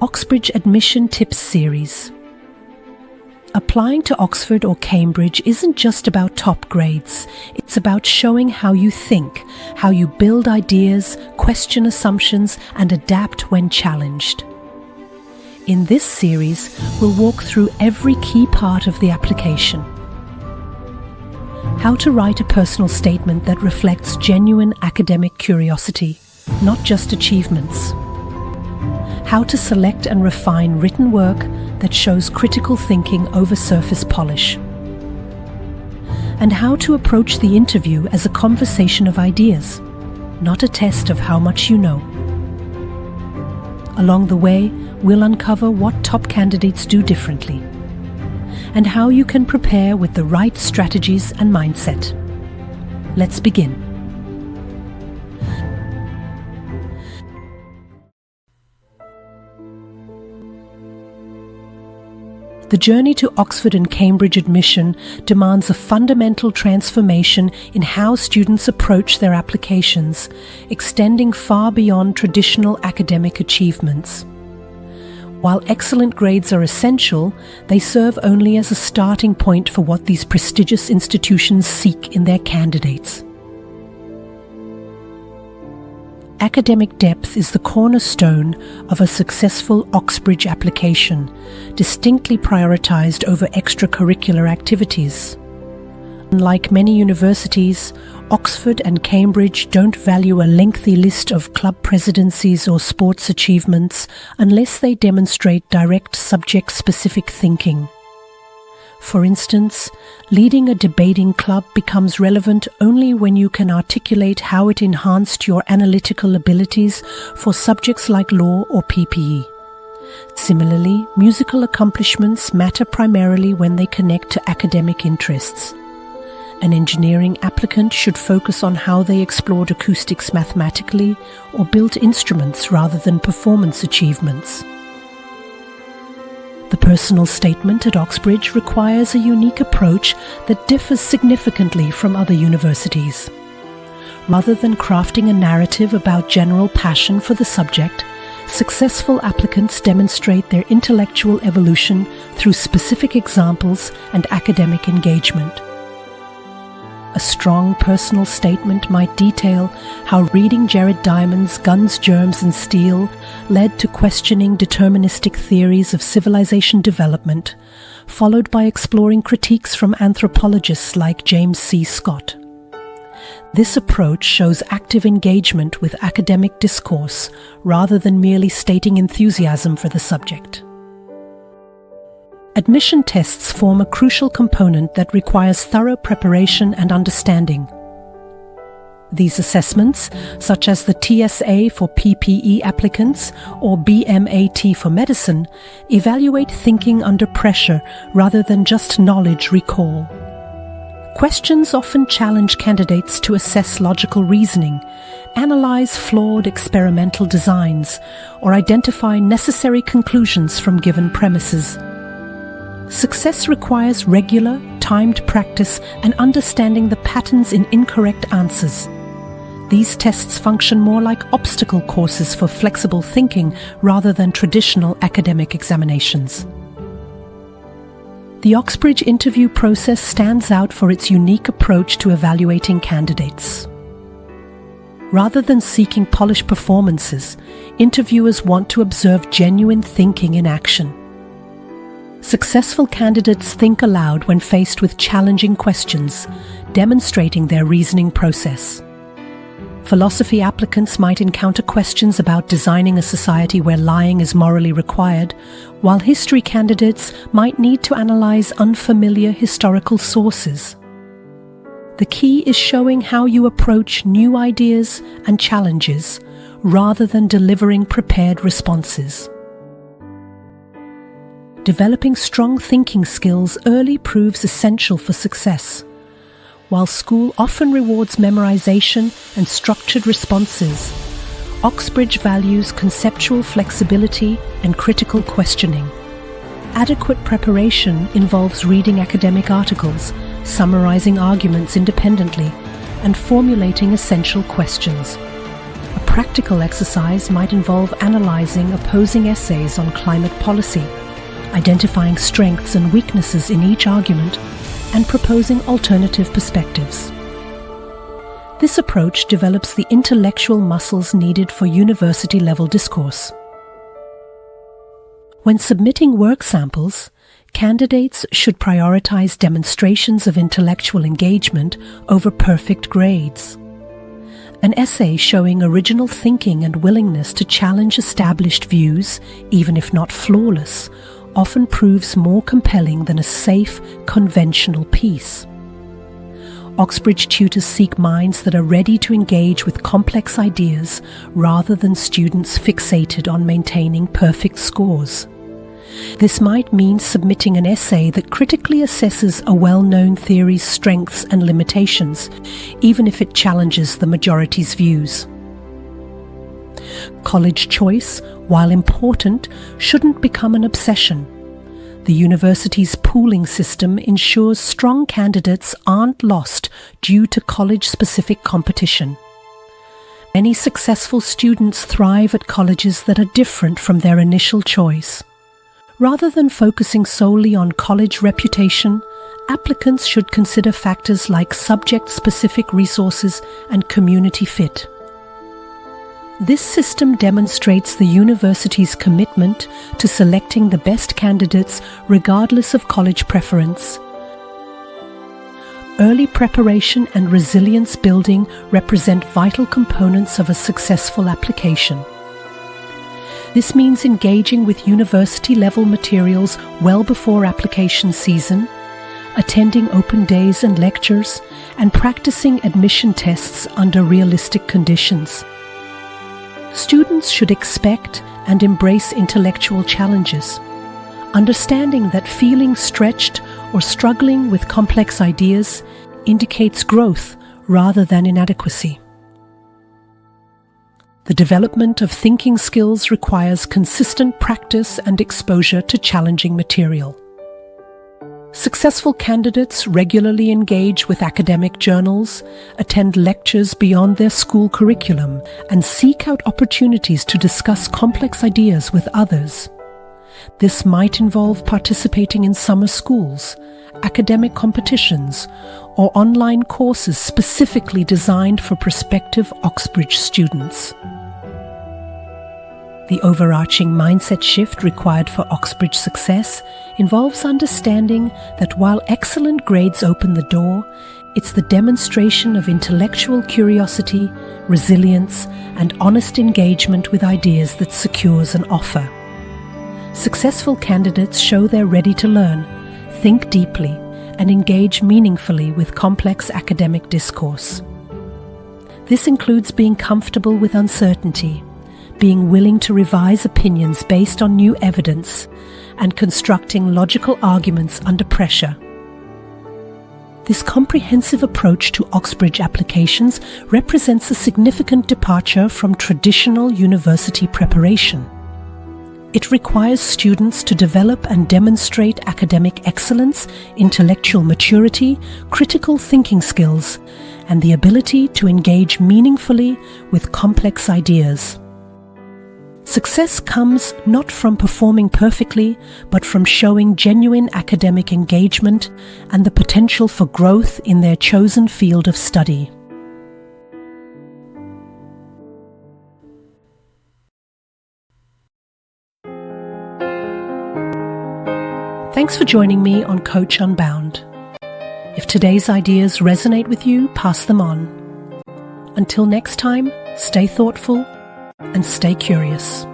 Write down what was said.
Oxbridge Admission Tips Series. Applying to Oxford or Cambridge isn't just about top grades. It's about showing how you think, how you build ideas, question assumptions, and adapt when challenged. In this series, we'll walk through every key part of the application. How to write a personal statement that reflects genuine academic curiosity, not just achievements. How to select and refine written work that shows critical thinking over surface polish. And how to approach the interview as a conversation of ideas, not a test of how much you know. Along the way, we'll uncover what top candidates do differently, and how you can prepare with the right strategies and mindset. Let's begin. The journey to Oxford and Cambridge admission demands a fundamental transformation in how students approach their applications, extending far beyond traditional academic achievements. While excellent grades are essential, they serve only as a starting point for what these prestigious institutions seek in their candidates. Academic depth is the cornerstone of a successful Oxbridge application, distinctly prioritized over extracurricular activities. Unlike many universities, Oxford and Cambridge don't value a lengthy list of club presidencies or sports achievements unless they demonstrate direct subject-specific thinking. For instance, leading a debating club becomes relevant only when you can articulate how it enhanced your analytical abilities for subjects like law or PPE. Similarly, musical accomplishments matter primarily when they connect to academic interests. An engineering applicant should focus on how they explored acoustics mathematically or built instruments rather than performance achievements. The personal statement at Oxbridge requires a unique approach that differs significantly from other universities. Rather than crafting a narrative about general passion for the subject, successful applicants demonstrate their intellectual evolution through specific examples and academic engagement. A strong personal statement might detail how reading Jared Diamond's Guns, Germs and Steel led to questioning deterministic theories of civilization development, followed by exploring critiques from anthropologists like James C. Scott. This approach shows active engagement with academic discourse rather than merely stating enthusiasm for the subject. Admission tests form a crucial component that requires thorough preparation and understanding. These assessments, such as the TSA for PPE applicants or BMAT for medicine, evaluate thinking under pressure rather than just knowledge recall. Questions often challenge candidates to assess logical reasoning, analyze flawed experimental designs, or identify necessary conclusions from given premises. Success requires regular, timed practice and understanding the patterns in incorrect answers. These tests function more like obstacle courses for flexible thinking rather than traditional academic examinations. The Oxbridge interview process stands out for its unique approach to evaluating candidates. Rather than seeking polished performances, interviewers want to observe genuine thinking in action. Successful candidates think aloud when faced with challenging questions, demonstrating their reasoning process. Philosophy applicants might encounter questions about designing a society where lying is morally required, while history candidates might need to analyze unfamiliar historical sources. The key is showing how you approach new ideas and challenges, rather than delivering prepared responses. Developing strong thinking skills early proves essential for success. While school often rewards memorization and structured responses, Oxbridge values conceptual flexibility and critical questioning. Adequate preparation involves reading academic articles, summarizing arguments independently, and formulating essential questions. A practical exercise might involve analyzing opposing essays on climate policy, identifying strengths and weaknesses in each argument, and proposing alternative perspectives. This approach develops the intellectual muscles needed for university-level discourse. When submitting work samples, candidates should prioritize demonstrations of intellectual engagement over perfect grades. An essay showing original thinking and willingness to challenge established views, even if not flawless, often proves more compelling than a safe, conventional piece. Oxbridge tutors seek minds that are ready to engage with complex ideas rather than students fixated on maintaining perfect scores. This might mean submitting an essay that critically assesses a well-known theory's strengths and limitations, even if it challenges the majority's views. College choice, while important, shouldn't become an obsession. The university's pooling system ensures strong candidates aren't lost due to college-specific competition. Many successful students thrive at colleges that are different from their initial choice. Rather than focusing solely on college reputation, applicants should consider factors like subject-specific resources and community fit. This system demonstrates the university's commitment to selecting the best candidates regardless of college preference. Early preparation and resilience building represent vital components of a successful application. This means engaging with university-level materials well before application season, attending open days and lectures, and practicing admission tests under realistic conditions. Students should expect and embrace intellectual challenges, understanding that feeling stretched or struggling with complex ideas indicates growth rather than inadequacy. The development of thinking skills requires consistent practice and exposure to challenging material. Successful candidates regularly engage with academic journals, attend lectures beyond their school curriculum, and seek out opportunities to discuss complex ideas with others. This might involve participating in summer schools, academic competitions, or online courses specifically designed for prospective Oxbridge students. The overarching mindset shift required for Oxbridge success involves understanding that while excellent grades open the door, it's the demonstration of intellectual curiosity, resilience, and honest engagement with ideas that secures an offer. Successful candidates show they're ready to learn, think deeply, and engage meaningfully with complex academic discourse. This includes being comfortable with uncertainty, being willing to revise opinions based on new evidence, and constructing logical arguments under pressure. This comprehensive approach to Oxbridge applications represents a significant departure from traditional university preparation. It requires students to develop and demonstrate academic excellence, intellectual maturity, critical thinking skills, and the ability to engage meaningfully with complex ideas. Success comes not from performing perfectly, but from showing genuine academic engagement and the potential for growth in their chosen field of study. Thanks for joining me on Coach Unbound. If today's ideas resonate with you, pass them on. Until next time, stay thoughtful and stay curious.